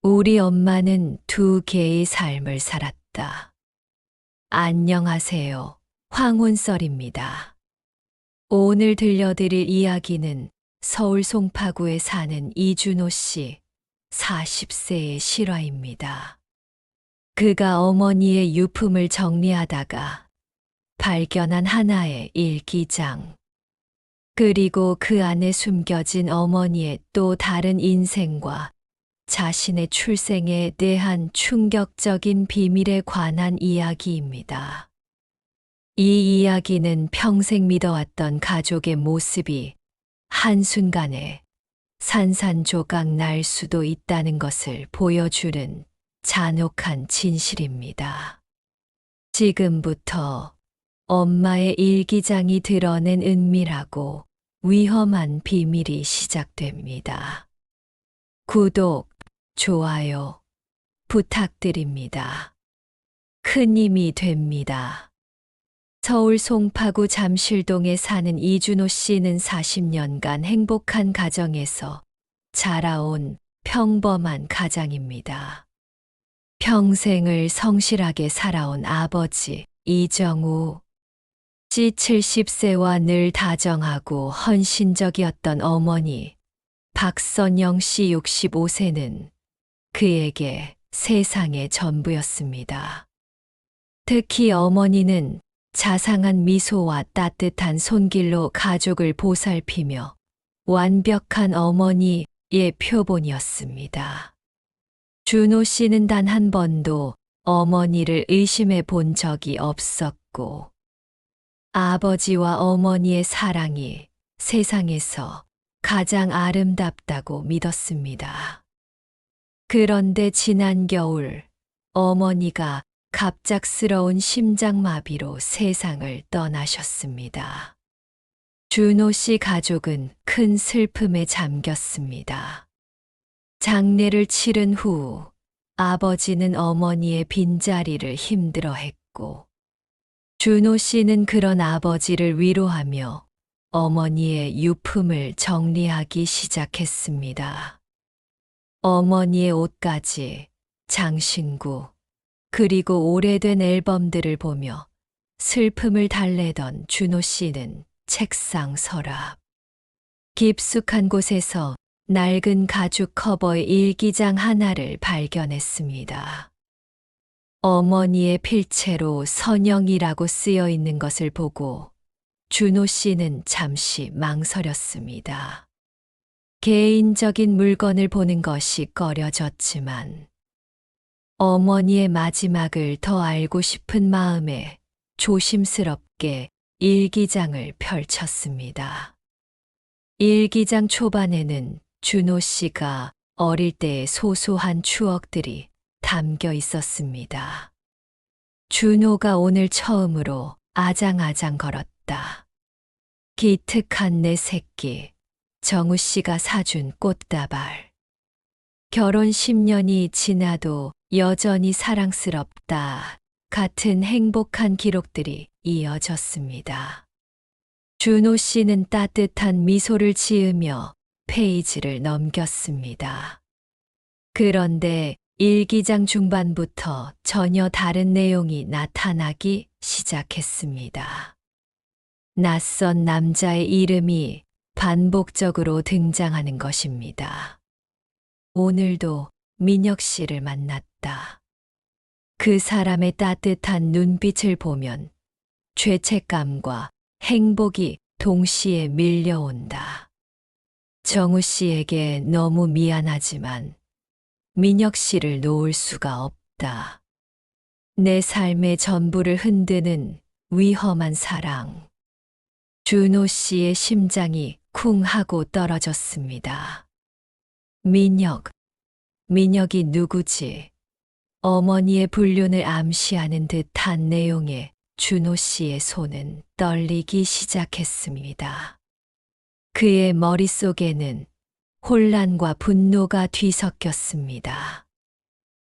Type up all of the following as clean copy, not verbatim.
우리 엄마는 두 개의 삶을 살았다. 안녕하세요. 황혼설입니다. 오늘 들려드릴 이야기는 서울 송파구에 사는 이준호 씨 40세의 실화입니다. 그가 어머니의 유품을 정리하다가 발견한 하나의 일기장. 그리고 그 안에 숨겨진 어머니의 또 다른 인생과 자신의 출생에 대한 충격적인 비밀에 관한 이야기입니다. 이 이야기는 평생 믿어왔던 가족의 모습이 한순간에 산산조각 날 수도 있다는 것을 보여주는 잔혹한 진실입니다. 지금부터 엄마의 일기장이 드러낸 은밀하고 위험한 비밀이 시작됩니다. 구독, 좋아요 부탁드립니다. 큰 힘이 됩니다. 서울 송파구 잠실동에 사는 이준호 씨는 40년간 행복한 가정에서 자라온 평범한 가장입니다. 평생을 성실하게 살아온 아버지 이정우 씨 70세와 늘 다정하고 헌신적이었던 어머니 박선영 씨 65세는 그에게 세상의 전부였습니다. 특히 어머니는 자상한 미소와 따뜻한 손길로 가족을 보살피며 완벽한 어머니의 표본이었습니다. 준호 씨는 단 한 번도 어머니를 의심해 본 적이 없었고, 아버지와 어머니의 사랑이 세상에서 가장 아름답다고 믿었습니다. 그런데 지난 겨울 어머니가 갑작스러운 심장마비로 세상을 떠나셨습니다. 준호 씨 가족은 큰 슬픔에 잠겼습니다. 장례를 치른 후 아버지는 어머니의 빈자리를 힘들어했고, 준호 씨는 그런 아버지를 위로하며 어머니의 유품을 정리하기 시작했습니다. 어머니의 옷가지, 장신구, 그리고 오래된 앨범들을 보며 슬픔을 달래던 준호 씨는 책상 서랍, 깊숙한 곳에서 낡은 가죽 커버의 일기장 하나를 발견했습니다. 어머니의 필체로 선영이라고 쓰여 있는 것을 보고 준호 씨는 잠시 망설였습니다. 개인적인 물건을 보는 것이 꺼려졌지만 어머니의 마지막을 더 알고 싶은 마음에 조심스럽게 일기장을 펼쳤습니다. 일기장 초반에는 준호 씨가 어릴 때의 소소한 추억들이 담겨 있었습니다. 준호가 오늘 처음으로 아장아장 걸었다. 기특한 내 새끼, 정우 씨가 사준 꽃다발. 결혼 10년이 지나도 여전히 사랑스럽다 같은 행복한 기록들이 이어졌습니다. 준호 씨는 따뜻한 미소를 지으며 페이지를 넘겼습니다. 그런데 일기장 중반부터 전혀 다른 내용이 나타나기 시작했습니다. 낯선 남자의 이름이 반복적으로 등장하는 것입니다. 오늘도 민혁 씨를 만났다. 그 사람의 따뜻한 눈빛을 보면 죄책감과 행복이 동시에 밀려온다. 정우 씨에게 너무 미안하지만 민혁 씨를 놓을 수가 없다. 내 삶의 전부를 흔드는 위험한 사랑. 준호 씨의 심장이 쿵 하고 떨어졌습니다. 민혁이 누구지? 어머니의 불륜을 암시하는 듯한 내용의 준호 씨의 손은 떨리기 시작했습니다. 그의 머릿속에는 혼란과 분노가 뒤섞였습니다.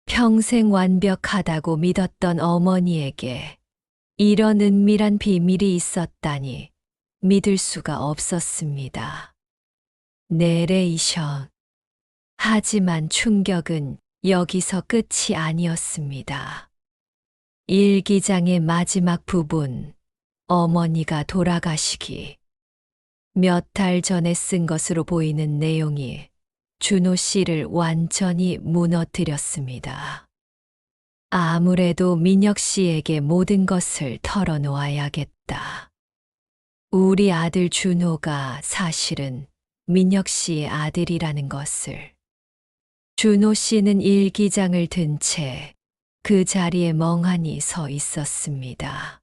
평생 완벽하다고 믿었던 어머니에게 이런 은밀한 비밀이 있었다니 믿을 수가 없었습니다. 내레이션. 하지만 충격은 여기서 끝이 아니었습니다. 일기장의 마지막 부분, 어머니가 돌아가시기 몇 달 전에 쓴 것으로 보이는 내용이 준호 씨를 완전히 무너뜨렸습니다. 아무래도 민혁 씨에게 모든 것을 털어놓아야겠다. 우리 아들 준호가 사실은 민혁 씨의 아들이라는 것을. 준호 씨는 일기장을 든 채 그 자리에 멍하니 서 있었습니다.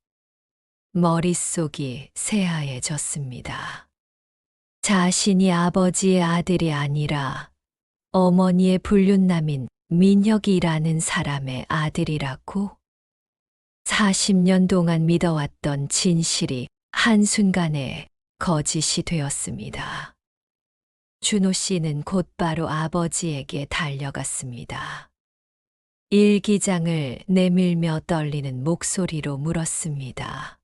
머릿속이 새하얘졌습니다. 자신이 아버지의 아들이 아니라 어머니의 불륜남인 민혁이라는 사람의 아들이라고? 40년 동안 믿어왔던 진실이 한순간에 거짓이 되었습니다. 준호 씨는 곧바로 아버지에게 달려갔습니다. 일기장을 내밀며 떨리는 목소리로 물었습니다.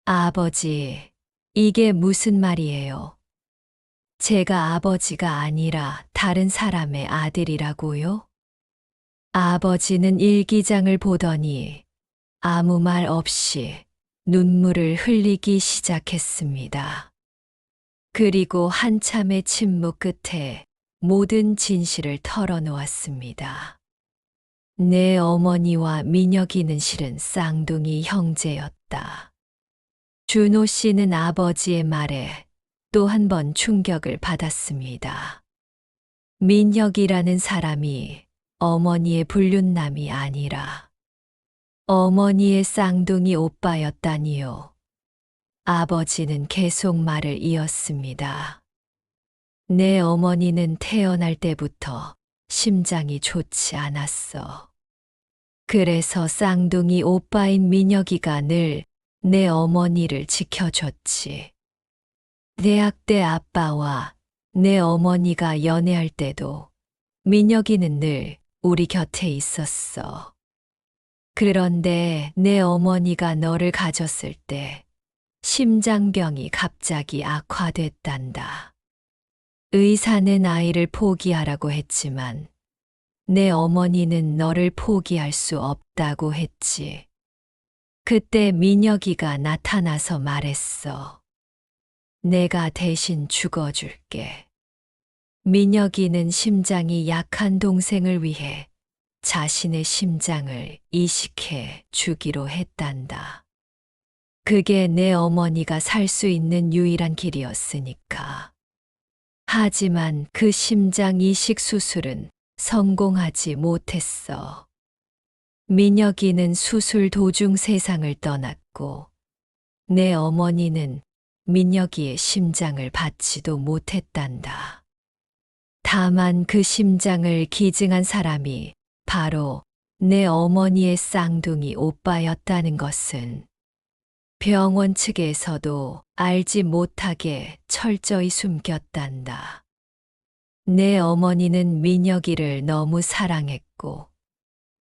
아버지, 이게 무슨 말이에요? 제가 아버지가 아니라 다른 사람의 아들이라고요? 아버지는 일기장을 보더니 아무 말 없이 눈물을 흘리기 시작했습니다. 그리고 한참의 침묵 끝에 모든 진실을 털어놓았습니다. 내 어머니와 민혁이는 실은 쌍둥이 형제였다. 준호 씨는 아버지의 말에 또 한 번 충격을 받았습니다. 민혁이라는 사람이 어머니의 불륜남이 아니라 어머니의 쌍둥이 오빠였다니요. 아버지는 계속 말을 이었습니다. 내 어머니는 태어날 때부터 심장이 좋지 않았어. 그래서 쌍둥이 오빠인 민혁이가 늘 내 어머니를 지켜줬지. 대학 때 아빠와 내 어머니가 연애할 때도 민혁이는 늘 우리 곁에 있었어. 그런데 내 어머니가 너를 가졌을 때 심장병이 갑자기 악화됐단다. 의사는 아이를 포기하라고 했지만 내 어머니는 너를 포기할 수 없다고 했지. 그때 민혁이가 나타나서 말했어. 내가 대신 죽어줄게. 민혁이는 심장이 약한 동생을 위해 자신의 심장을 이식해 주기로 했단다. 그게 내 어머니가 살 수 있는 유일한 길이었으니까. 하지만 그 심장 이식 수술은 성공하지 못했어. 민혁이는 수술 도중 세상을 떠났고 내 어머니는 민혁이의 심장을 받지도 못했단다. 다만 그 심장을 기증한 사람이 바로 내 어머니의 쌍둥이 오빠였다는 것은 병원 측에서도 알지 못하게 철저히 숨겼단다. 내 어머니는 민혁이를 너무 사랑했고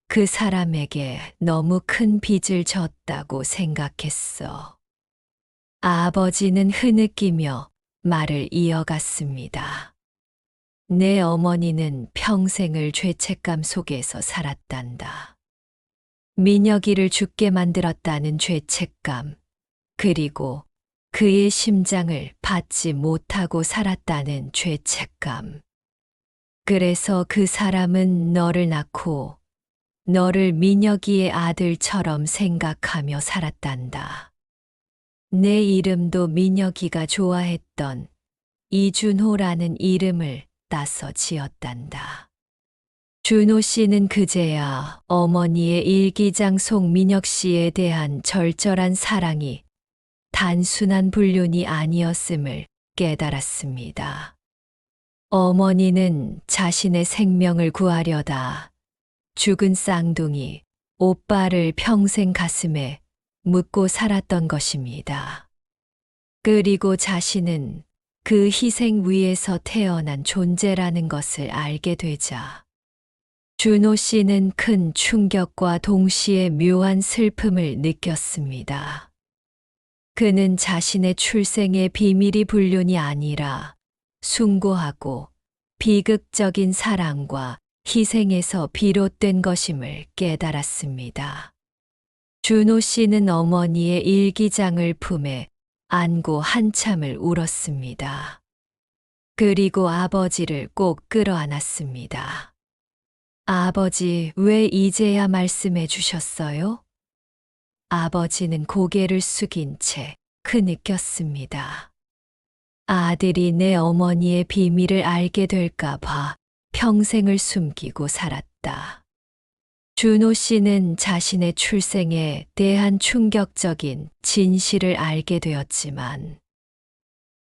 그 사람에게 너무 큰 빚을 졌다고 생각했어. 아버지는 흐느끼며 말을 이어갔습니다. 내 어머니는 평생을 죄책감 속에서 살았단다. 민혁이를 죽게 만들었다는 죄책감, 그리고 그의 심장을 받지 못하고 살았다는 죄책감. 그래서 그 사람은 너를 낳고 너를 민혁이의 아들처럼 생각하며 살았단다. 내 이름도 민혁이가 좋아했던 이준호라는 이름을 따서 지었단다. 준호 씨는 그제야 어머니의 일기장 속 민혁 씨에 대한 절절한 사랑이 단순한 불륜이 아니었음을 깨달았습니다. 어머니는 자신의 생명을 구하려다 죽은 쌍둥이 오빠를 평생 가슴에 묻고 살았던 것입니다. 그리고 자신은 그 희생 위에서 태어난 존재라는 것을 알게 되자 준호 씨는 큰 충격과 동시에 묘한 슬픔을 느꼈습니다. 그는 자신의 출생의 비밀이 불륜이 아니라 숭고하고 비극적인 사랑과 희생에서 비롯된 것임을 깨달았습니다. 준호 씨는 어머니의 일기장을 품에 안고 한참을 울었습니다. 그리고 아버지를 꼭 끌어안았습니다. 아버지, 왜 이제야 말씀해 주셨어요? 아버지는 고개를 숙인 채 크느꼈습니다. 아들이 내 어머니의 비밀을 알게 될까 봐 평생을 숨기고 살았다. 준호 씨는 자신의 출생에 대한 충격적인 진실을 알게 되었지만,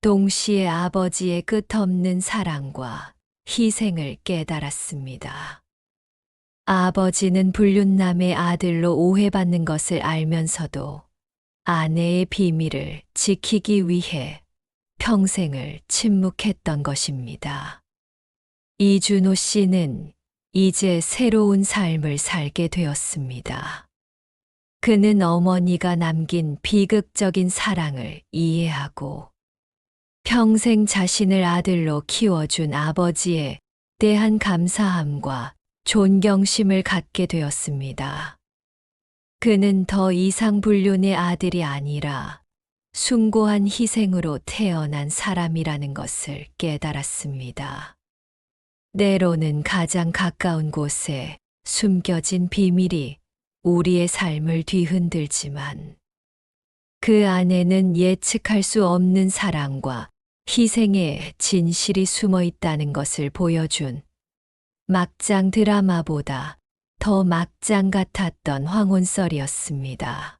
동시에 아버지의 끝없는 사랑과 희생을 깨달았습니다. 아버지는 불륜남의 아들로 오해받는 것을 알면서도 아내의 비밀을 지키기 위해 평생을 침묵했던 것입니다. 이준호 씨는 이제 새로운 삶을 살게 되었습니다. 그는 어머니가 남긴 비극적인 사랑을 이해하고 평생 자신을 아들로 키워준 아버지에 대한 감사함과 존경심을 갖게 되었습니다. 그는 더 이상 불륜의 아들이 아니라 숭고한 희생으로 태어난 사람이라는 것을 깨달았습니다. 때로는 가장 가까운 곳에 숨겨진 비밀이 우리의 삶을 뒤흔들지만, 그 안에는 예측할 수 없는 사랑과 희생의 진실이 숨어 있다는 것을 보여준 막장 드라마보다 더 막장 같았던 황혼설이었습니다.